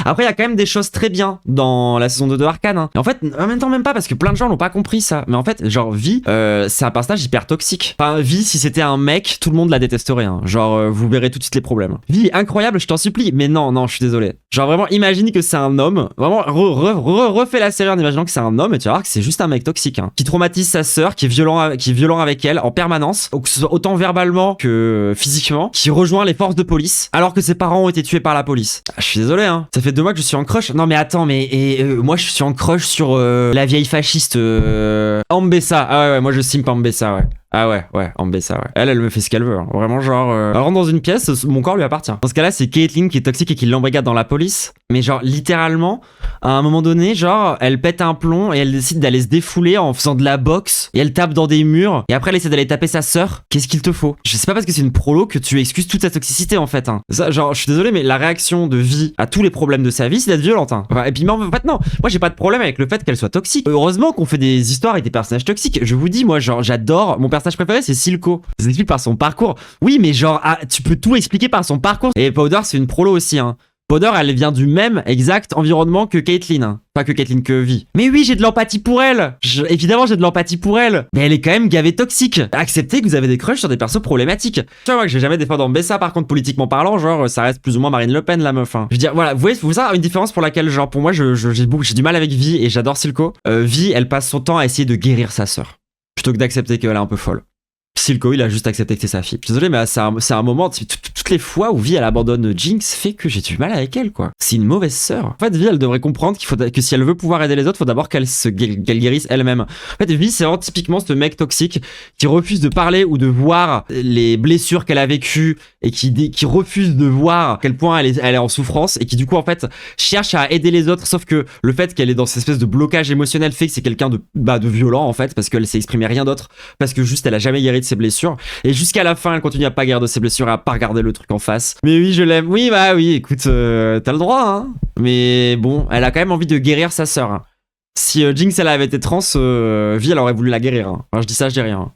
Après, il y a quand même des choses très bien dans la saison 2 de Arcane. Hein. Et en fait, en même temps, même pas, parce que plein de gens l'ont pas compris ça. Mais en fait, genre, Vi, c'est un personnage hyper toxique. Enfin, Vi, si c'était un mec, tout le monde la détesterait. Hein. Genre, vous verrez tout de suite les problèmes. Vi, incroyable, je t'en supplie. Mais non, non, je suis désolé. Genre, vraiment, imagine que c'est un homme. Vraiment, refais la série en imaginant que c'est un homme et tu vas voir que c'est juste un mec toxique. Hein, qui traumatise sa sœur, qui est violent avec elle en permanence, autant verbalement que physiquement, qui rejoint les forces de police alors que ses parents ont été tués par la police. Ah, je suis désolé, hein. Ça fait 2 mois que je suis en crush. Non, mais attends, mais moi, je suis en crush sur la vieille fasciste Ambessa. Ah ouais, moi, je simp Ambessa, ouais. Ah ouais, Ambessa, ouais. Elle me fait ce qu'elle veut. Hein. Vraiment, genre, elle rentre dans une pièce, mon corps lui appartient. Dans ce cas-là, c'est Caitlyn qui est toxique et qui l'embrigade dans la police. Mais genre, littéralement, à un moment donné, genre, elle pète un plomb et elle décide d'aller se défouler en faisant de la boxe. Et elle tape dans des murs. Et après, elle essaie d'aller taper sa sœur. Qu'est-ce qu'il te faut? Je sais pas parce que c'est une prolo que tu excuses toute sa toxicité, en fait. Hein. Ça, genre, je suis désolé, mais la réaction de Vi à tous les problèmes de sa vie, c'est d'être violente. Hein. Enfin, et puis, en fait, non. Moi, j'ai pas de problème avec le fait qu'elle soit toxique. Heureusement qu'on fait des histoires avec des personnages toxiques. Je vous dis, moi, genre, j'adore. Mon personnage préféré, c'est Silco. Ça s'explique par son parcours. Oui, mais genre, tu peux tout expliquer par son parcours. Et Powder, c'est une prolo aussi, hein. Powder, elle vient du même exact environnement que Caitlyn. Hein. Pas que Caitlyn, que Vi. Mais oui, j'ai de l'empathie pour elle. Évidemment, j'ai de l'empathie pour elle. Mais elle est quand même gavée toxique. Acceptez que vous avez des crushs sur des persos problématiques. Tu vois, moi, que j'ai jamais défendu Ambessa, par contre, politiquement parlant, genre, ça reste plus ou moins Marine Le Pen, la meuf. Hein. Je veux dire, voilà, vous voyez ça, une différence pour laquelle, genre, pour moi, j'ai du mal avec Vi et j'adore Silco. Vi, elle passe son temps à essayer de guérir sa sœur. Plutôt que d'accepter qu'elle est un peu folle. Silco, il a juste accepté que c'est sa fille. Je suis désolé, mais c'est un moment, toutes les fois où Vi, elle abandonne Jinx, fait que j'ai du mal avec elle, quoi. C'est une mauvaise sœur. En fait, Vi, elle devrait comprendre que si elle veut pouvoir aider les autres, faut d'abord qu'elle guérisse elle-même. En fait, Vi, c'est vraiment typiquement ce mec toxique qui refuse de parler ou de voir les blessures qu'elle a vécues et qui refuse de voir à quel point elle est en souffrance et qui, du coup, en fait, cherche à aider les autres, sauf que le fait qu'elle est dans cette espèce de blocage émotionnel fait que c'est quelqu'un de violent, en fait, parce qu'elle s'est exprimé rien d'autre, parce que juste, elle a jamais guéri de ses blessures et jusqu'à la fin elle continue à pas garder ses blessures et à pas regarder le truc en face. Mais oui, je l'aime. Oui, bah oui, écoute, t'as le droit, hein. Mais bon, elle a quand même envie de guérir sa sœur. Hein. Si Jinx elle avait été trans, Vi elle aurait voulu la guérir. Hein. Enfin, je dis ça, je dis rien.